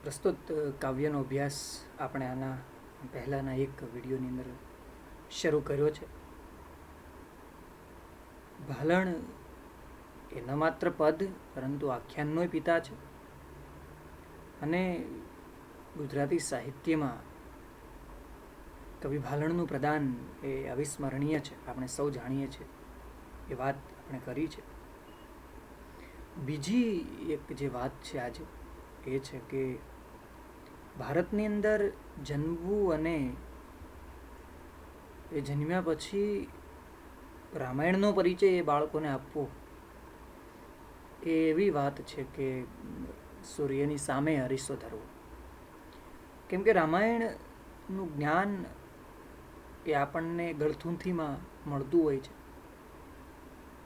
પ્રસ્તુત કાવ્યનો અભ્યાસ આપણે આના પહેલાંના એક વિડીયોની અંદર શરૂ કર્યો છે. ભાલણ એ ન માત્ર પદ પરંતુ આખ્યાનનોય પિતા છે અને ગુજરાતી સાહિત્યમાં કવિ ભાલણનું પ્રદાન એ અવિસ્મરણીય છે. આપણે સૌ જાણીએ છીએ, એ વાત આપણે કરી છે. બીજી એક જે વાત છે આજે એ છે કે ભારતની અંદર જન્મવું અને એ જન્મ્યા પછી રામાયણનો પરિચય એ બાળકોને આપવો એ એવી વાત છે કે સૂર્યની સામે અરીસો ધરવો. કેમ કે રામાયણનું જ્ઞાન એ આપણને ગળથૂંથીમાં મળતું હોય છે.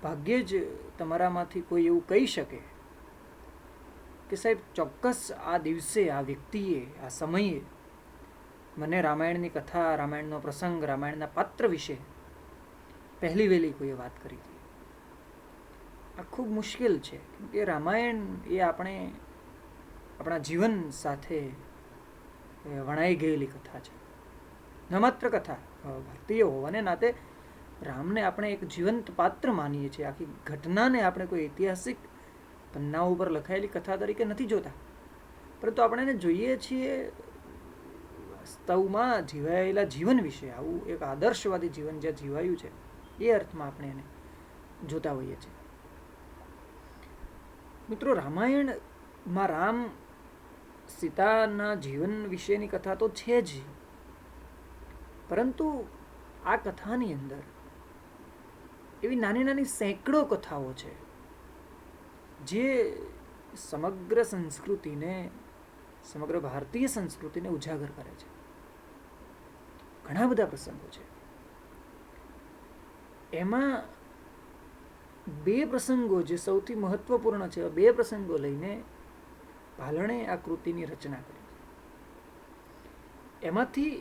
ભાગ્યે જ તમારામાંથી કોઈ એવું કહી શકે કે સાહેબ ચોક્કસ આ દિવસે આ વ્યક્તિએ આ સમયે મને રામાયણની કથા, રામાયણનો પ્રસંગ, રામાયણના પાત્ર વિશે પહેલી વહેલી કોઈએ વાત કરી હતી. આ ખૂબ મુશ્કેલ છે કેમ કે રામાયણ એ આપણા જીવન સાથે વણાઈ ગયેલી કથા છે. ન માત્ર કથા, ભારતીય હોવાને નાતે રામને આપણે એક જીવંત પાત્ર માનીએ છીએ. આખી ઘટનાને આપણે કોઈ ઐતિહાસિક પન્ના ઉપર લખાયેલી કથા તરીકે નથી જોતા, પરંતુ આપણે એને જોઈએ છીએ વાસ્તવમાં જીવાયેલા જીવન વિશે. આવું એક આદર્શવાદી જીવન જ્યાં જીવાયું છે એ અર્થમાં આપણે એને જોતા હોઈએ છીએ. મિત્રો, રામાયણમાં રામ સીતાના જીવન વિશેની કથા તો છે જ, પરંતુ આ કથાની અંદર એવી નાની નાની સેંકડો કથાઓ છે જે સમગ્ર સંસ્કૃતિને, સમગ્ર ભારતીય સંસ્કૃતિને ઉજાગર કરે છે. ઘણા બધા પ્રસંગો છે. એમાં બે પ્રસંગો જે સૌથી મહત્વપૂર્ણ છે, બે પ્રસંગો લઈને ભાલણે આ કૃતિની રચના કરી. એમાંથી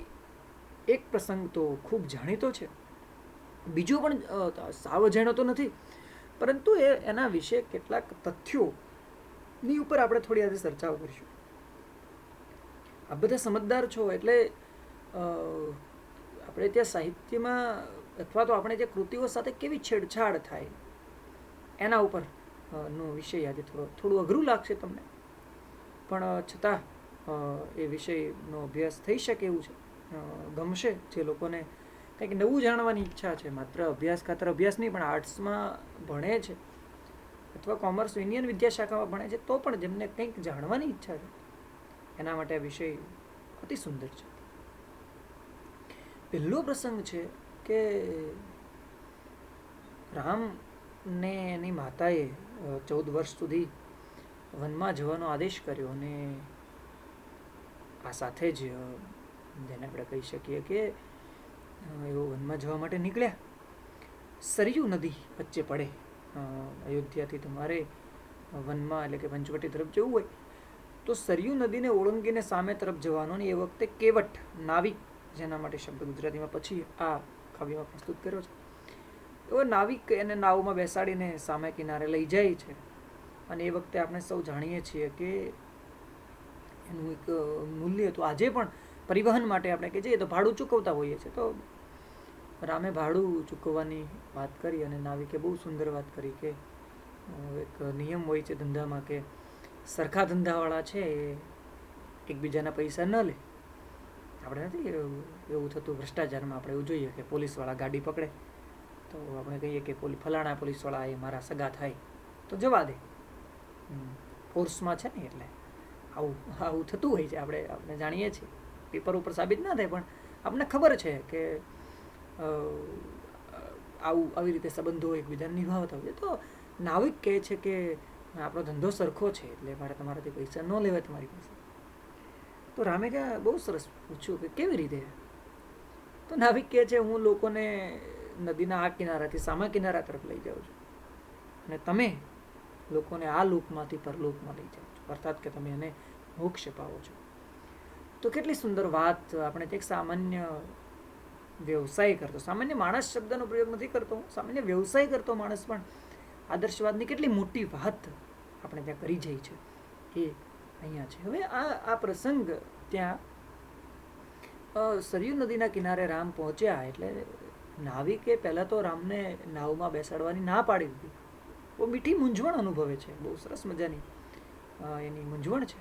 એક પ્રસંગ તો ખૂબ જાણીતો છે, બીજો પણ સાવ અજાણ્યો તો નથી, પરંતુ એના વિશે કેટલાક તથ્યોની ઉપર આપણે થોડી આજે ચર્ચાઓ કરીશું. આ બધા સમજદાર છો એટલે આપણે ત્યાં સાહિત્યમાં અથવા તો આપણે જે કૃતિઓ સાથે કેવી છેડછાડ થાય એના ઉપર નો વિષય આજે થોડું અઘરું લાગશે તમને, પણ છતાં એ વિષયનો અભ્યાસ થઈ શકે એવું છે. ગમશે જે લોકોને કંઈક નવું જાણવાની ઈચ્છા છે, માત્ર અભ્યાસ ખાતર અભ્યાસ નહીં, પણ આર્ટ્સમાં ભણે છે અથવા કોમર્સ ઇન્ડિયન વિદ્યાશાખામાં ભણે છે તો પણ જેમને કંઈક જાણવાની ઈચ્છા છે એના માટે આ વિષય અતિ સુંદર છે. પહેલો પ્રસંગ છે કે રામને એની માતાએ 14 વર્ષ સુધી વનમાં જવાનો આદેશ કર્યો અને આ સાથે જ જેને આપણે કહી શકીએ કે એવો વનમાં જવા માટે નીકળ્યા. સરયુ નદી વચ્ચે પડે. અયોધ્યાથી તમારે વનમાં એટલે કે પંચવટી તરફ જવું હોય તો સરયુ નદીને ઓળંગીને સામે તરફ જવાનું. અને એ વખતે કેવટ નાવિક, જેના માટે શબ્દ ગુજરાતીમાં પછી આ કાવ્યમાં પ્રસ્તુત કર્યો છે, એવો નાવિક એને નાવમાં બેસાડીને સામે કિનારે લઈ જાય છે. અને એ વખતે આપણે સૌ જાણીએ છીએ કે એનું એક મૂલ્ય તો આજે પણ પરિવહન માટે આપણે કે જઈએ તો ભાડું ચૂકવતા હોઈએ છીએ. તો રામે ભાડું ચૂકવવાની વાત કરી અને નાવિકે બહુ સુંદર વાત કરી કે એક નિયમ હોય છે ધંધામાં કે સરખા ધંધાવાળા છે એ એકબીજાના પૈસા ન લે. આપણે નથી એવું થતું ભ્રષ્ટાચારમાં, આપણે એવું જોઈએ કે પોલીસવાળા ગાડી પકડે તો આપણે કહીએ કે ફલાણા પોલીસવાળા એ મારા સગા થાય તો જવા દે, ફોર્સમાં છે ને એટલે આવું થતું હોય છે. આપણે જાણીએ છીએ, પેપર ઉપર સાબિત ના થાય પણ આપણને ખબર છે કે આવી રીતે સંબંધો એકબીજાને નિભાવતા હોય છે. તો નાવિક કહે છે કે આપણો ધંધો સરખો છે એટલે મારે તમારાથી પૈસા ન લેવાય તમારી પાસે. તો રામે બહુ સરસ પૂછ્યું કે કેવી રીતે? તો નાવિક કહે છે, હું લોકોને નદીના આ કિનારાથી સામા કિનારા તરફ લઈ જાઉં છું અને તમે લોકોને આ લોકમાંથી પરલોકમાં લઈ જાઓ છો, અર્થાત કે તમે એને મોક્ષ અપાવો છો. તો કેટલી સુંદર વાત! આપણે એક સામાન્ય વ્યવસાય કરતો, સામાન્ય માણસ શબ્દનો પ્રયોગ નથી કરતો, સામાન્ય વ્યવસાય કરતો માણસ પણ આદર્શવાદની કેટલી મોટી વાત આપણે ત્યાં કરી જાય છે એ અહીંયા છે. હવે આ પ્રસંગ ત્યાં સરયુ નદીના કિનારે રામ પહોંચ્યા એટલે નાવિકે પહેલાં તો રામને નાવમાં બેસાડવાની ના પાડી દીધી. બહુ મીઠી મૂંઝવણ અનુભવે છે, બહુ સરસ મજાની એની મૂંઝવણ છે.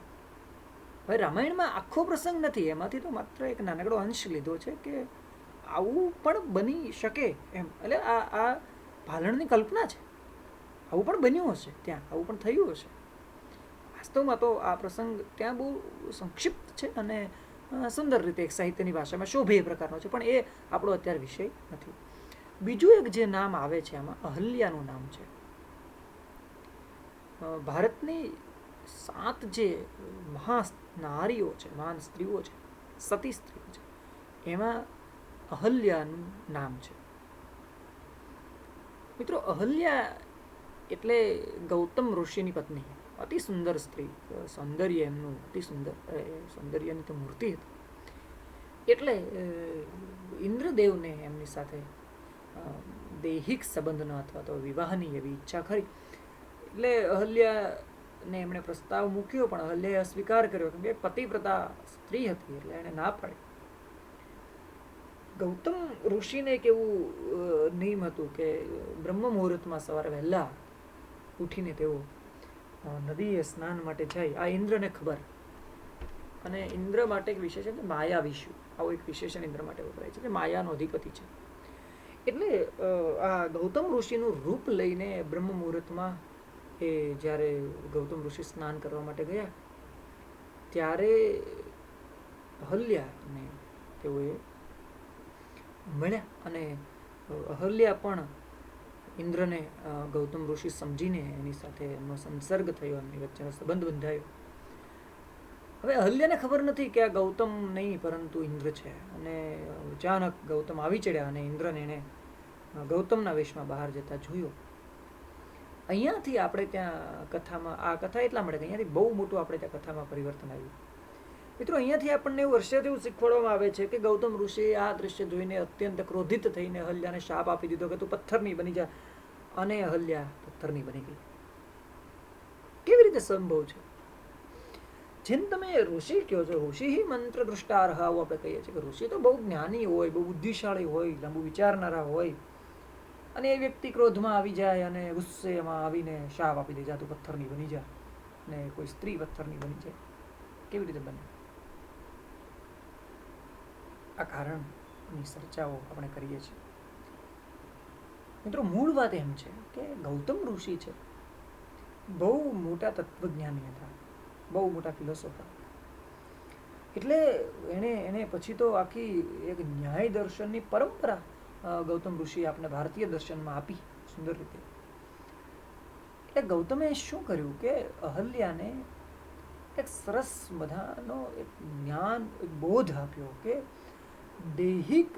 હવે રામાયણમાં આખો પ્રસંગ નથી, એમાંથી તો માત્ર એક નાનકડો અંશ લીધો છે કે આવું પણ બની શકે એમ. એટલે આ ભાલણની કલ્પના છે, આવું પણ બન્યું હશે, ત્યાં આવું પણ થયું હશે. વાસ્તવમાં તો આ પ્રસંગ ત્યાં બહુ સંક્ષિપ્ત છે અને સુંદર રીતે એક સાહિત્યની ભાષામાં શોભે એ પ્રકારનો છે, પણ એ આપણો અત્યારે વિષય નથી. બીજું એક જે નામ આવે છે આમાં અહલ્યાનું નામ છે. ભારતની 7 જે મહાનારીઓ છે, મહાન સ્ત્રીઓ છે, સતી સ્ત્રીઓ છે, એમાં અહલ્યાનું નામ છે. મિત્રો, અહલ્યા એટલે ગૌતમ ઋષિની પત્ની, અતિ સુંદર સ્ત્રી, સૌંદર્ય એમનું અતિ સુંદર, સૌંદર્યની તો મૂર્તિ હતી. એટલે ઇન્દ્રદેવને એમની સાથે દૈહિક સંબંધનો અથવા તો વિવાહની એવી ઈચ્છા ખરી. એટલે અહલ્યાને એમણે પ્રસ્તાવ મૂક્યો, પણ અહલ્યાએ અસ્વીકાર કર્યો કે પતિવ્રતા સ્ત્રી હતી એટલે એણે ના પાડી. ગૌતમ ઋષિને એક એવું નિયમ હતું કે બ્રહ્મ મુહૂર્તમાં સવારે વહેલા ઉઠીને તેઓ નદીએ સ્નાન માટે જાય. આ ઇન્દ્રને ખબર, અને ઇન્દ્ર માટે એક વિશેષણ છે માયા વિશુ, આવું એક વિશેષણ ઇન્દ્ર માટે વપરાય છે કે માયાનો અધિપતિ છે. એટલે આ ગૌતમ ઋષિનું રૂપ લઈને બ્રહ્મ મુહૂર્તમાં એ જ્યારે ગૌતમ ઋષિ સ્નાન કરવા માટે ગયા ત્યારે અહલ્યાને તેઓએ મળ્યા, અને અહલ્યા પણ ઇન્દ્રને ગૌતમ ઋષિ સમજીને એની સાથે એમનો સંસર્ગ થયો, એમની વચ્ચેનો સંબંધ બંધાયો. હવે અહલ્યાને ખબર નથી કે આ ગૌતમ નહીં પરંતુ ઇન્દ્ર છે, અને અચાનક ગૌતમ આવી ચડ્યા અને ઇન્દ્રને એણે ગૌતમના વેશમાં બહાર જતા જોયો. અહીંયાથી આપણે ત્યાં કથામાં, આ કથા એટલા માટે અહીંયાથી બહુ મોટું આપણે ત્યાં કથામાં પરિવર્તન આવ્યું. મિત્રો, અહીંયાથી આપણને એવું વર્ષોથી એવું શીખવાડવામાં આવે છે કે ગૌતમ ઋષિએ આ દ્રશ્ય જોઈને અત્યંત ક્રોધિત થઈને અહલ્યાને શાપ આપી દીધો કે તું પથ્થરની બની જા, અને અહલ્યા પથ્થરની બની ગઈ. કેવી રીતે સંભવ છે? જેમ તમે ઋષિ કહો છો, ઋષિ મંત્ર દૃષ્ટાર, આવું આપણે કહીએ છીએ કે ઋષિ તો બહુ જ્ઞાની હોય, બહુ બુદ્ધિશાળી હોય, લાંબુ વિચારનારા હોય, અને એ વ્યક્તિ ક્રોધમાં આવી જાય અને ગુસ્સેમાં આવીને શાપ આપી દે, જા તું પથ્થરની બની જા, ને કોઈ સ્ત્રી પથ્થરની બની જાય. કેવી રીતે બને? આ કારણની ચર્ચાઓ આપણે કરીએ છીએ. મિત્રો, મૂળ વાત એમ છે કે ગૌતમ ઋષિ છે, બહુ મોટા તત્વજ્ઞાની હતા, બહુ મોટા ફિલોસોફર. એટલે એને પછી તો આખી એક ન્યાય દર્શનની પરંપરા ગૌતમ ઋષિએ આપણે ભારતીય દર્શનમાં આપી સુંદર રીતે. એટલે ગૌતમે શું કર્યું કે અહલ્યાને એક સરસ બધાનો એક જ્ઞાન, એક બોધ આપ્યો કે દૈહિક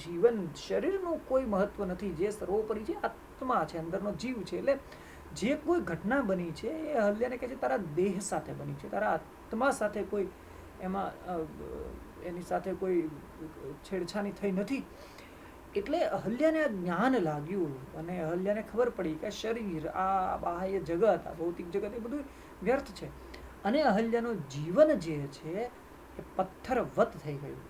જીવન, શરીરનું કોઈ મહત્વ નથી, જે સર્વોપરી છે આત્મા છે, અંદરનો જીવ છે. એટલે જે કોઈ ઘટના બની છે એ અહલ્યાને કહે છે તારા દેહ સાથે બની છે, તારા આત્મા સાથે કોઈ એમાં એની સાથે કોઈ છેડછાની થઈ નથી. એટલે અહલ્યાને આ જ્ઞાન લાગ્યું અને અહલ્યાને ખબર પડી કે શરીર, આ બાહ્ય જગત, આ ભૌતિક જગત એ બધું વ્યર્થ છે, અને અહલ્યાનું જીવન જે છે એ પથ્થરવત થઈ ગયું,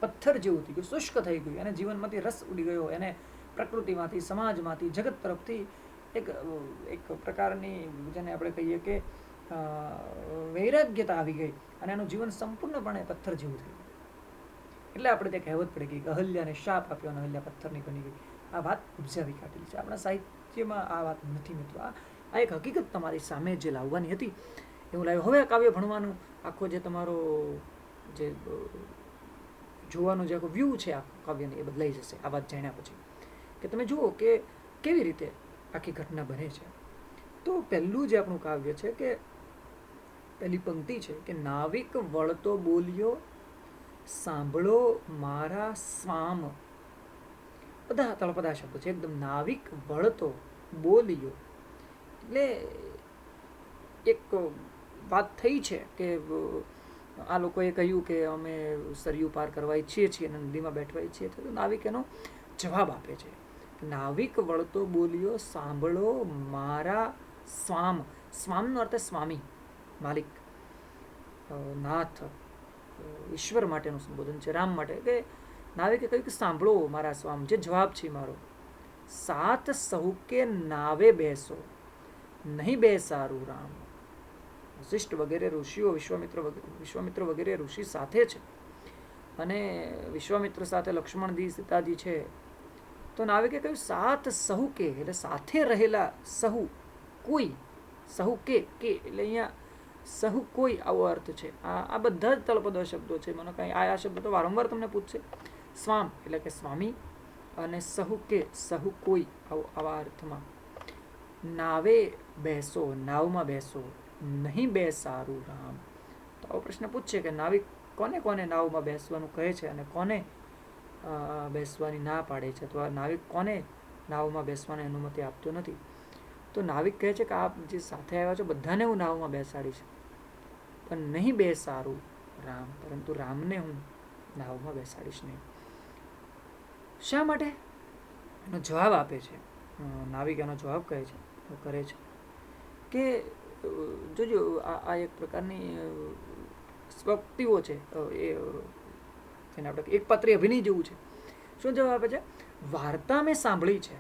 પથ્થર જેવું થઈ ગયું, શુષ્ક થઈ ગયું. એને જીવનમાંથી રસ ઉડી ગયો, એને પ્રકૃતિમાંથી, સમાજમાંથી, જગત તરફથી એક પ્રકારની જેને આપણે કહીએ કે વૈરાગ્યતા આવી ગઈ, અને એનું જીવન સંપૂર્ણપણે પથ્થર જેવું થયું. એટલે આપણે ત્યાં કહેવત પડી ગઈ કે અહલ્યાને શાપ આપ્યો અને અહલ્યા પથ્થરની બની ગઈ. આ વાત ઉપજાવી કાઢેલી છે, આપણા સાહિત્યમાં આ વાત નથી. મિત્રો, આ એક હકીકત તમારી સામે જે લાવવાની હતી એવું લાવ્યું. હવે આ કાવ્ય ભણવાનું આખો જે તમારો જે જોવાનો જે આખો વ્યૂ છે આ કાવ્યને એ બદલાઈ જશે આ વાત જાણ્યા પછી, કે તમે જુઓ કે કેવી રીતે આખી ઘટના બને છે. તો પહેલું જે આપણું કાવ્ય છે કે પહેલી પંક્તિ છે કે નાવિક વળતો બોલ્યો, સાંભળો મારા સ્વામ. બધા તળપદા શબ્દો છે એકદમ. નાવિક વળતો બોલ્યો એટલે એક વાત થઈ છે કે આ લોકોએ કહ્યું કે અમે સરયુ પાર કરવા ઈચ્છીએ છીએ અને નદીમાં બેઠવા ઈચ્છીએ છીએ. તો નાવિક એનો જવાબ આપે છે. નાવિક વળતો બોલ્યો, સાંભળો મારા સ્વામ. સ્વામનો અર્થ સ્વામી. માલિક, નાથ, ઈશ્વર માટેનું સંબોધન છે, રામ માટે. કે નાવિકે કહ્યું કે સાંભળો મારા સ્વામ, જે જવાબ છે મારો, સાત સહુ કે નાવે બેસો, નહીં બેસારું રામ. વશિષ્ઠ વગેરે ઋષિઓ, વિશ્વામિત્ર વગેરે ઋષિ સાથે છે, અને વિશ્વામિત્ર સાથે લક્ષ્મણજી, સીતાજી છે. તો નાવિકે કહ્યું સાત સહુ કે, એટલે સાથે રહેલા સહુ કોઈ, સહુ કે એટલે અહીંયા સહુ કોઈ આવો અર્થ છે. આ બધા જ તળપદો શબ્દો છે. મને કાંઈ આ શબ્દ તો વારંવાર તમને પૂછશે. સ્વામ એટલે કે સ્વામી, અને સહુ કે સહુ કોઈ આવા અર્થમાં. નાવે બેસો, નાવમાં બેસો, નહીં બેસારું રામ. તો આવો પ્રશ્ન પૂછશે કે નાવિક કોને કોને નાવમાં બેસવાનું કહે છે અને કોને બેસવાની ના પાડે છે, અથવા નાવિક કોને નાવમાં બેસવાની અનુમતિ આપતો નથી. તો નાવિક કહે છે કે આપ જે સાથે આવ્યા છો બધાને હું નાવમાં બેસાડીશ, પણ નહીં બેસારું રામ, પરંતુ રામને હું નાવમાં બેસાડીશ નહીં. શા માટે? એનો જવાબ આપે છે નાવિક. એનો જવાબ કહે છે, કરે છે કે જોજો આ એક પ્રકારની સ્વક્તિઓ છે, એને આપણે એક પાત્રી અભિનય જેવું છે. શું જવાબ આપે છે? વાર્તા મેં સાંભળી છે,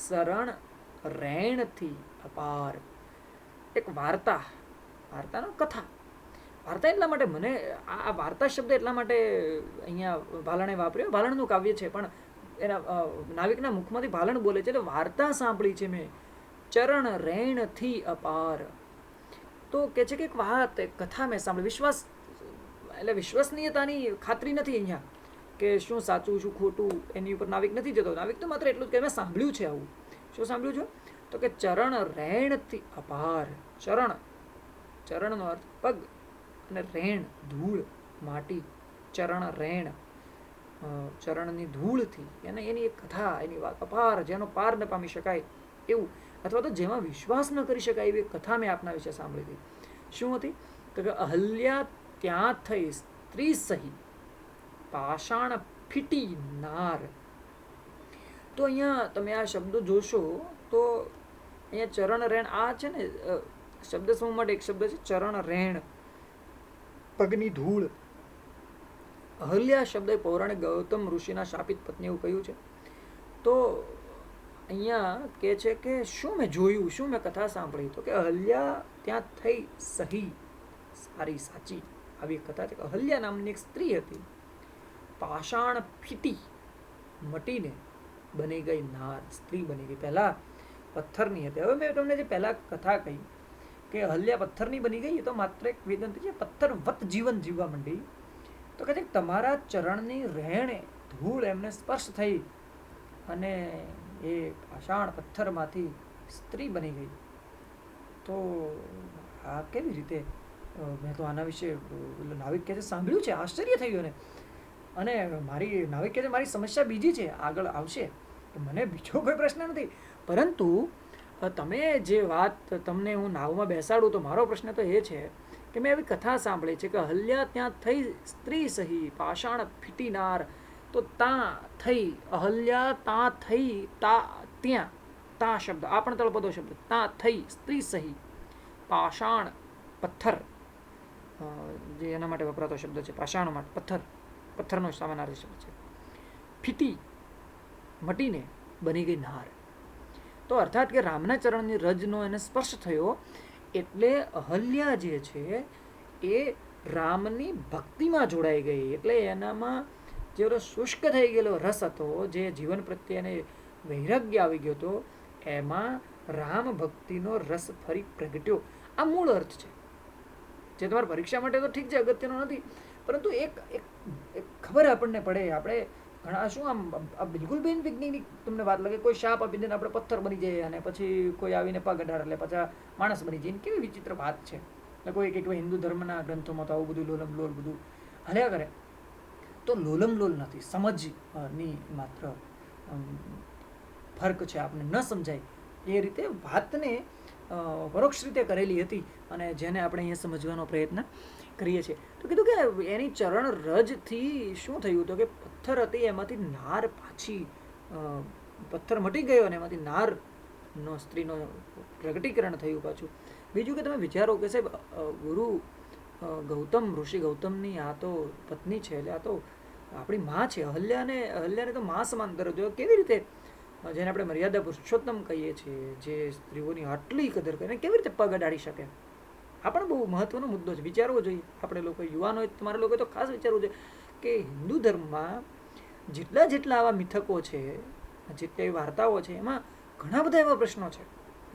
શરણ રેણથી અપાર. એક વાર્તાનો કથા. વાર્તા એટલા માટે મને આ વાર્તા શબ્દ એટલા માટે અહીંયા ભાલણે વાપર્યો. ભાલણનું કાવ્ય છે, પણ એના નાવિકના મુખમાંથી ભાલણ બોલે છે, એટલે વાર્તા સાંભળી છે મેં, ચરણ રેણથી અપાર. તો કે છે કે એક વાત, એક કથા મેં સાંભળી. વિશ્વાસ એટલે વિશ્વસનીયતાની ખાતરી નથી અહીંયા, કે શું સાચું શું ખોટું એની ઉપર નાવિક નથી જતો. નાવિક તો માત્ર એટલું જ કે મેં સાંભળ્યું છે આવું. શું સાંભળ્યું છે? તો કે ચરણ રેણથી અપાર. ચરણનો અર્થ પગ, અને રેણ ધૂળ, માટી. ચરણ રેણ, ચરણની ધૂળથી, એની એક કથા, એની વાત અપાર, જેનો પાર ન પામી શકાય એવું, અથવા તો જેમાં વિશ્વાસ ન કરી શકાય એવી કથા મેં આપના વિશે સાંભળી હતી. શું હતી? તો કે અહલ્યા ત્યાં થઈ સ્ત્રી સહી, પાષાણ ફીટી નાર. તો અહીંયા તમે આ શબ્દો જોશો તો અહીંયા ચરણ રેણ, આ છે ને શબ્દ સમૂહ માટે એક શબ્દ છે ચરણ રેણ, પગની ધૂળ. અહલ્યા શબ્દ પૌરાણિક ગૌતમ ઋષિના શાપિત પત્ની એવું કહ્યું છે. તો અહીંયા કે છે કે શું મેં જોયું, શું મેં કથા સાંભળી? તો કે અહલ્યા ત્યાં થઈ સહી, સારી સાચી આવી કથા છે. અહલ્યા નામની એક સ્ત્રી હતી, પાષાણ ફીટી, મટીને બની ગઈ નાર, સ્ત્રી બની ગઈ. પહેલા પથ્થરની હતી. હવે મેં તમને જે પહેલા કથા કહી કે અહલ્યા પથ્થરની બની ગઈ, એ તો માત્ર એક વેદંત છે. પથ્થર વત જીવન જીવવા માંડી. તો કહે છે તમારા ચરણની રહેણે ધૂળ એમને સ્પર્શ થઈ, અને એ પાષાણ પથ્થરમાંથી સ્ત્રી બની ગઈ. તો આ કેવી રીતે? મેં તો આના વિશે નાવિક કહે છે સાંભળ્યું છે, આશ્ચર્ય થયું. અને નાવિક કહે છે મારી સમસ્યા બીજી છે, આગળ આવશે. મને બીજો કોઈ પ્રશ્ન નથી, પરંતુ તમે જે વાત, તમને હું નાવમાં બેસાડું, તો મારો પ્રશ્ન તો એ છે કે મેં એવી કથા સાંભળી છે કે અહલ્યા ત્યાં થઈ સ્ત્રી સહી, પાષાણ ફીટી નાર. તો તાં થઈ, અહલ્યા તાં થઈ, ત્યાં, તાં શબ્દ આ પણ તળપદો શબ્દ. તાં થઈ સ્ત્રી સહી, પાષાણ પથ્થર, જે એના માટે વપરાતો શબ્દ છે, પાષાણ માટે પથ્થરનો સામાનાર્થી શબ્દ છે. ફીટી, મટીને બની ગઈ નાર. તો અર્થાત કે રામના ચરણની રજનો એને સ્પર્શ થયો, એટલે અહલ્યા જે છે એ રામની ભક્તિમાં જોડાઈ ગઈ. એટલે એનામાં જે શુષ્ક થઈ ગયેલો રસ હતો, જે જીવન પ્રત્યે એને વૈરાગ્ય આવી ગયો હતો, એમાં રામ ભક્તિનો રસ ફરી પ્રગટ્યો. આ મૂળ અર્થ છે, જે તમારી પરીક્ષા માટે તો ઠીક છે, અગત્યનો નથી, પરંતુ એક ખબર આપણને પડે. આપણે ઘણા શું આમ બિલકુલ બેન વૈજ્ઞાનિક તમને વાત લાગે, કોઈ શાપ આપી દે આપણે પથ્થર બની જાય, અને પછી કોઈ આવીને પગ અડાડે એટલે પછી માણસ બની જાય. કેવી વિચિત્ર વાત છે. એટલે કોઈ હિન્દુ ધર્મના ગ્રંથોમાં તો આવું બધું લોલમ લોલ બધું હલ્યા કરે. તો લોલમ લોલ નથી, સમજની માત્ર ફર્ક છે, આપણે ન સમજાય એ રીતે વાતને પરોક્ષ રીતે કરેલી હતી, અને જેને આપણે અહીંયા સમજવાનો પ્રયત્ન કરીએ છીએ. તો કીધું કે એની ચરણ રજથી શું થયું? તો કે પથ્થર હતી એમાંથી નાર પાછી, પથ્થર મટી ગયો અને એમાંથી નારનો, સ્ત્રીનો પ્રગટીકરણ થયું પાછું. બીજું કે તમે વિચારો કે સાહેબ ગુરુ ગૌતમ ઋષિ ગૌતમની આ તો પત્ની છે, એટલે આ તો આપણી માં છે. અહલ્યાને તો માં સમાન દરજ્જો, કેવી રીતે જેને આપણે મર્યાદા પુરુષોત્તમ કહીએ છીએ, જે સ્ત્રીઓની આટલી કદર કરે, કેવી રીતે પગ અડાડી શકે? આ પણ બહુ મહત્વનો મુદ્દો છે, વિચારવો જોઈએ. આપણે લોકો યુવાનો, તમારા લોકો તો ખાસ વિચારવું જોઈએ કે હિન્દુ ધર્મમાં જેટલા આવા મિથકો છે, જેટલી એવી વાર્તાઓ છે, એમાં ઘણા બધા એવા પ્રશ્નો છે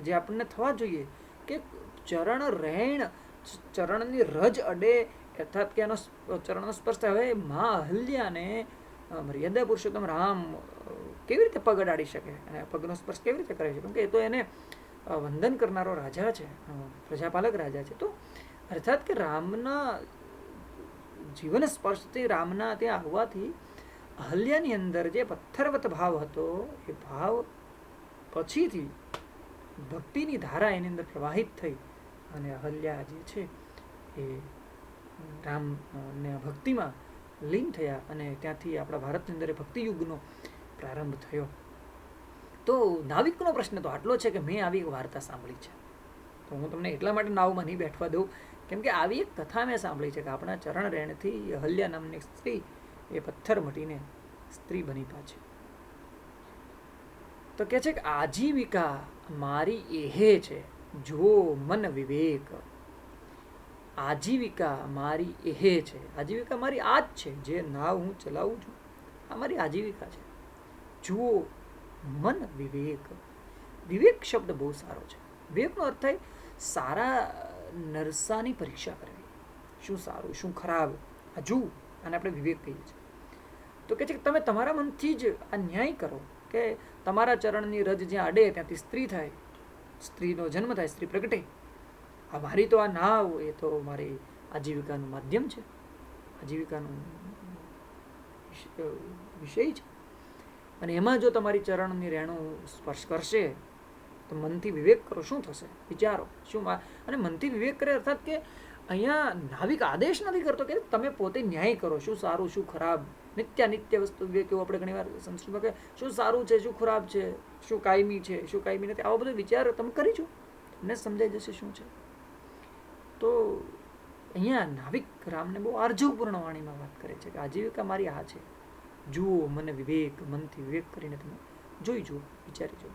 જે આપણને થવા જોઈએ કે ચરણની રજ અડે, અર્થાત કે એનો ચરણનો સ્પર્શ થાય. હવે મા અહલ્યાને મર્યાદા પુરુષોત્તમ રામ કેવી રીતે પગ અડાડી શકે અને પગનો સ્પર્શ કેવી રીતે કરે છે? કેમ કે એ તો એને વંદન કરનારો રાજા છે, પ્રજાપાલક રાજા છે. તો અર્થાત કે રામના જીવન સ્પર્શથી, રામના ત્યાં આવવાથી અહલ્યાની અંદર જે પથ્થરવત ભાવ હતો, એ ભાવ પછીથી ભક્તિની ધારા એની અંદર પ્રવાહિત થઈ અને અહલ્યા જે છે એ રામને ભક્તિમાં લીન થયા અને ત્યાંથી આપણા ભારતની અંદર ભક્તિ યુગનો પ્રારંભ થયો. તો નાવિકનો પ્રશ્ન તો આટલો છે કે મેં આવી એક વાર્તા સાંભળી છે, તો હું તમને એટલા માટે નાવમાં નહીં બેઠવા દઉં, કેમ કે આવી એક કથા મેં સાંભળી છે કે આપણા ચરણ રેણથી અહલ્યા નામની સ્ત્રી એ પથ્થર મટીને સ્ત્રી બની પાછી. તો કે છે કે આજીવિકા મારી એહે છે, જો મન વિવેક. આજીવિકા મારી એહે છે, આજીવિકા મારી આ જ છે, જે નાવ હું ચલાવું છું આ મારી આજીવિકા છે. જુઓ મન વિવેક. વિવેક શબ્દ બહુ સારો છે. વિવેકનો અર્થ થાય સારા નરસાની પરીક્ષા કરવી, શું સારું શું ખરાબ, આ જુઓ, અને આપણે વિવેક કહીએ છીએ. તો કે છે કે તમે તમારા મનથી જ આ ન્યાય કરો કે તમારા ચરણની રજ જ્યાં અડે ત્યાંથી સ્ત્રી થાય, સ્ત્રીનો જન્મ થાય, સ્ત્રી પ્રગટે. આ મારી તો આ નાવ એ તો મારી આજીવિકાનું માધ્યમ છે, આજીવિકાનું વિષય છે. અને એમાં જો તમારી ચરણની રેણું સ્પર્શ કરશે તો મનથી વિવેક કરો, શું થશે વિચારો. શું અને મનથી વિવેક કરે અર્થાત કે અહીંયા નાવિક આદેશ નથી કરતો કે તમે પોતે ન્યાય કરો, શું સારું શું ખરાબ. નિત્ય વસ્તુ વિવેક, એવું આપણે ઘણીવાર સંસ્કૃતમાં કહે, શું સારું છે શું ખરાબ છે, શું કાયમી છે શું કાયમી નથી, આવો બધો વિચાર તમે કરી જો, તમને સમજાઈ જશે શું છે. તો અહીંયા નાવિક રામને બહુ આર્જવપૂર્ણ વાણીમાં વાત કરે છે કે આજીવિકા મારી આ છે, જુઓ મને વિવેક, મનથી વિવેક કરીને તમે જોઈ જુઓ, વિચારી જુઓ.